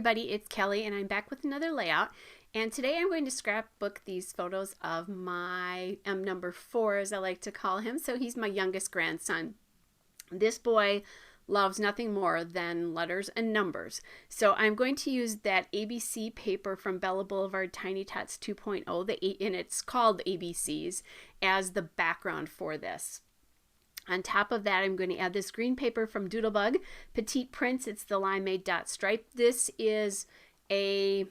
everybody, it's Kelly and I'm back with another layout, and today I'm going to scrapbook these photos of my number 4, as I like to call him. So he's my youngest grandson. This boy loves nothing more than letters and numbers. So I'm going to use that ABC paper from Bella Boulevard Tiny Tots 2.0, and it's called ABCs, as the background for this. On top of that, I'm going to add this green paper from Doodlebug, Petite Prints. It's the Limeade Dot Stripe. This is a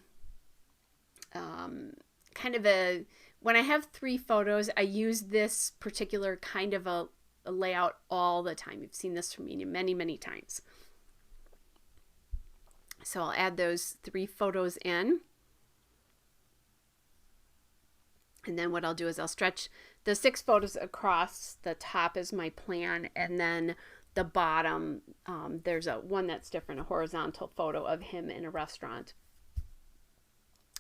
kind of a, when I have 3 photos, I use this particular kind of a layout all the time. You've seen this from me many, many times. So I'll add those 3 photos in. And then what I'll do is I'll stretch the 6 photos across. The top is my plan, and then the bottom, there's one that's different, a horizontal photo of him in a restaurant.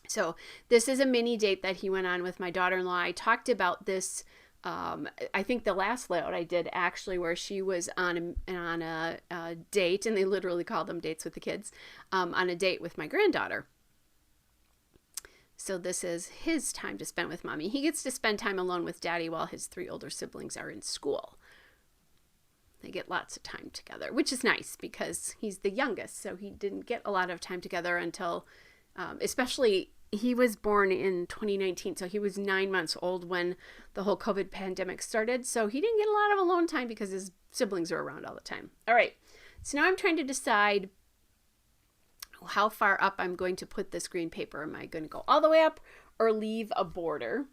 So this is a mini date that he went on with my daughter-in-law. I talked about this, I think the last layout I did actually, where she was on a date, and they literally call them dates with the kids, on a date with my granddaughter. So this is his time to spend with mommy. He gets to spend time alone with daddy while his 3 older siblings are in school. They get lots of time together, which is nice because he's the youngest. So he didn't get a lot of time together until, especially he was born in 2019. So he was 9 months old when the whole COVID pandemic started. So he didn't get a lot of alone time because his siblings are around all the time. All right. So now I'm trying to decide how far up I'm going to put this green paper. Am I going to go all the way up or leave a border?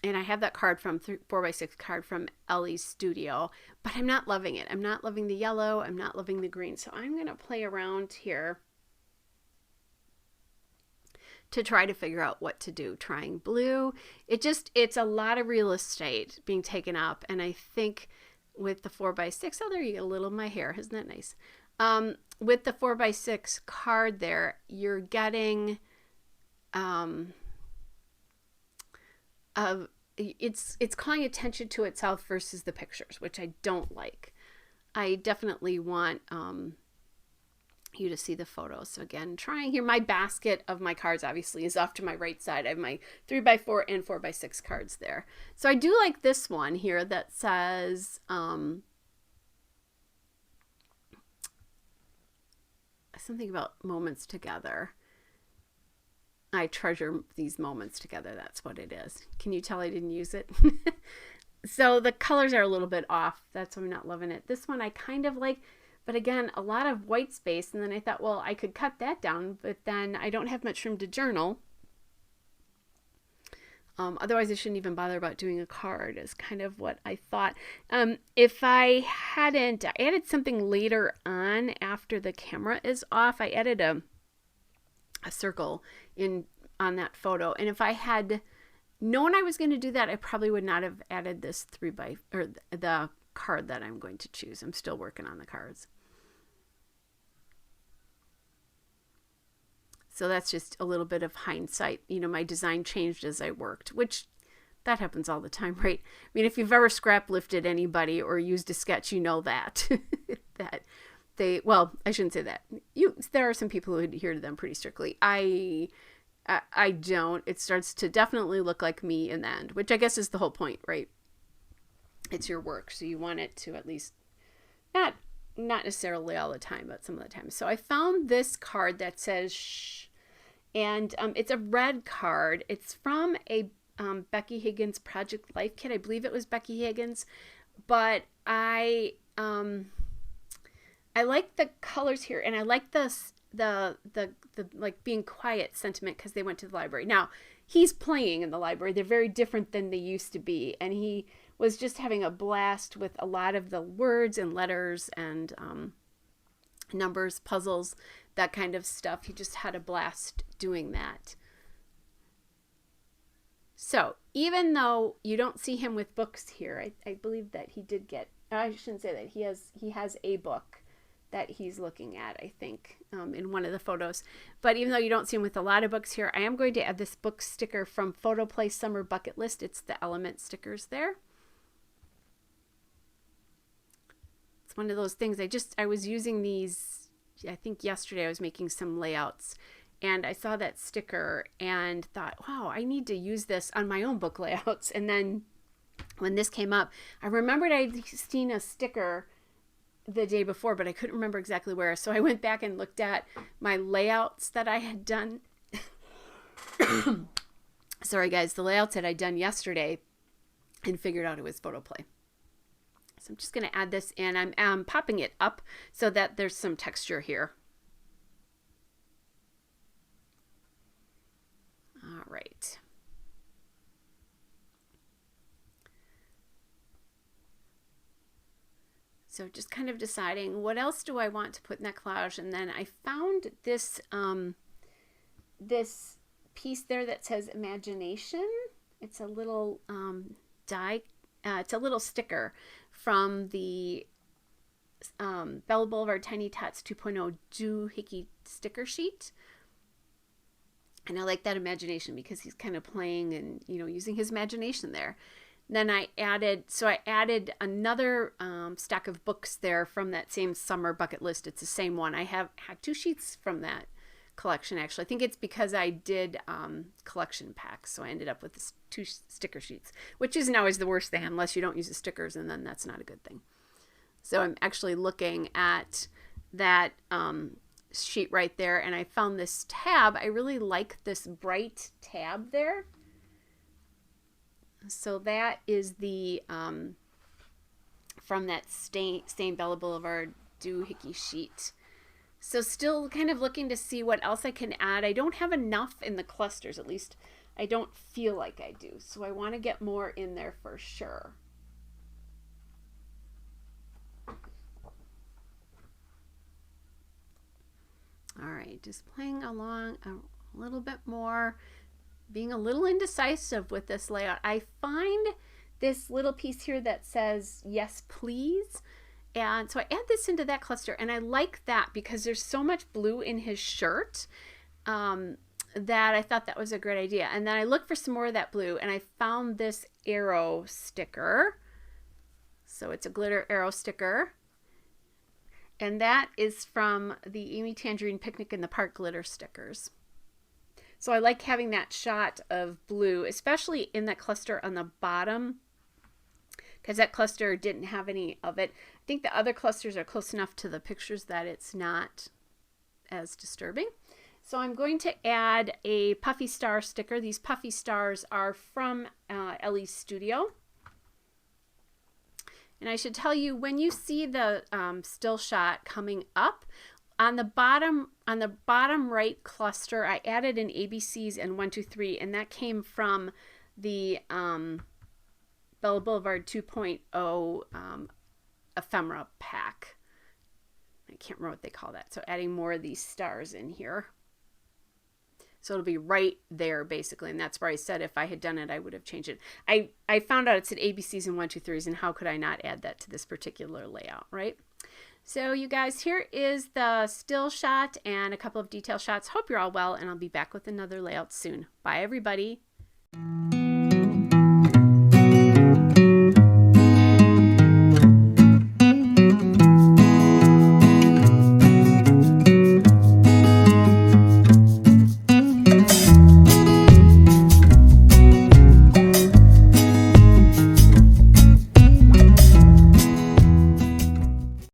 And I have that card from 4x6 card from Ellie's studio, but I'm not loving it. I'm not loving the yellow. I'm not loving the green. So I'm going to play around here to try to figure out what to do. Trying blue. It's a lot of real estate being taken up. And I think with the 4x6, oh, there you go, a little of my hair. Isn't that nice? With the 4x6 card there, you're getting, it's calling attention to itself versus the pictures, which I don't like. I definitely want, you to see the photos. So again, trying here, my basket of my cards obviously is off to my right side. I have my 3x4 and 4x6 cards there. So I do like this one here that says, something about moments together. I treasure these moments together. That's what it is. Can you tell I didn't use it? So the colors are a little bit off. That's why I'm not loving it. This one I kind of like, but again, a lot of white space. And then I thought, well, I could cut that down, but then I don't have much room to journal. Otherwise, I shouldn't even bother about doing a card, is kind of what I thought. If I added something later on after the camera is off, I added a circle on that photo. And if I had known I was going to do that, I probably would not have added this the card that I'm going to choose. I'm still working on the cards. So that's just a little bit of hindsight. You know, my design changed as I worked, which that happens all the time, right? I mean, if you've ever scrap lifted anybody or used a sketch, you know that, well, I shouldn't say that. There are some people who adhere to them pretty strictly. I don't. It starts to definitely look like me in the end, which I guess is the whole point, right? It's your work. So you want it to at least not necessarily all the time, but some of the time. So I found this card that says shh, and it's a red card. It's from a Becky Higgins Project Life kit. I believe it was Becky Higgins, but I like the colors here, and I like the like being quiet sentiment because they went to the library. Now he's playing in the library. They're very different than they used to be, and he was just having a blast with a lot of the words and letters and numbers, puzzles, that kind of stuff. He just had a blast doing that. So even though you don't see him with books here, I believe that he did get, I shouldn't say that, he has a book that he's looking at, I think, in one of the photos. But even though you don't see him with a lot of books here, I am going to add this book sticker from Photo Play Summer Bucket List. It's the element stickers there. It's one of those things, I was using these I think yesterday I was making some layouts and I saw that sticker and thought, wow, I need to use this on my own book layouts. And then when this came up, I remembered I'd seen a sticker the day before, but I couldn't remember exactly where. So I went back and looked at my layouts that I had done. Sorry guys, the layouts that I'd done yesterday and figured out it was Photoplay. So I'm just going to add this in. I'm popping it up so that there's some texture here. All right. So just kind of deciding what else do I want to put in that collage. And then I found this, this piece there that says imagination. It's a little it's a little sticker from the Bella Boulevard Tiny Tots 2.0 doohickey sticker sheet. And I like that imagination because he's kind of playing and, you know, using his imagination there. Then I added another stack of books there from that same summer bucket list. It's the same one. I had 2 sheets from that collection, actually. I think it's because I did collection packs, so I ended up with 2 sticker sheets, which isn't always the worst thing unless you don't use the stickers, and then that's not a good thing. So I'm actually looking at that sheet right there, and I found this tab. I really like this bright tab there. So that is the from that same Bella Boulevard doohickey sheet. So still kind of looking to see what else I can add. I don't have enough in the clusters, at least I don't feel like I do. So I want to get more in there for sure. All right, just playing along a little bit more, being a little indecisive with this layout. I find this little piece here that says, yes, please. And so I add this into that cluster, and I like that because there's so much blue in his shirt that I thought that was a great idea. And then I looked for some more of that blue, and I found this arrow sticker. So it's a glitter arrow sticker. And that is from the Amy Tangerine Picnic in the Park glitter stickers. So I like having that shot of blue, especially in that cluster on the bottom, because that cluster didn't have any of it. I think the other clusters are close enough to the pictures that it's not as disturbing. So I'm going to add a puffy star sticker. These puffy stars are from Ellie's Studio. And I should tell you, when you see the still shot coming up, on the bottom right cluster, I added an ABCs and 1, 2, 3, and that came from the Bella Boulevard 2.0 ephemera pack. I can't remember what they call that. So adding more of these stars in here. So it'll be right there basically, and that's where I said if I had done it, I would have changed it. I found out it said ABCs and 1, 2, 3s, and how could I not add that to this particular layout, right? So you guys, here is the still shot and a couple of detail shots. Hope you're all well, and I'll be back with another layout soon. Bye, everybody.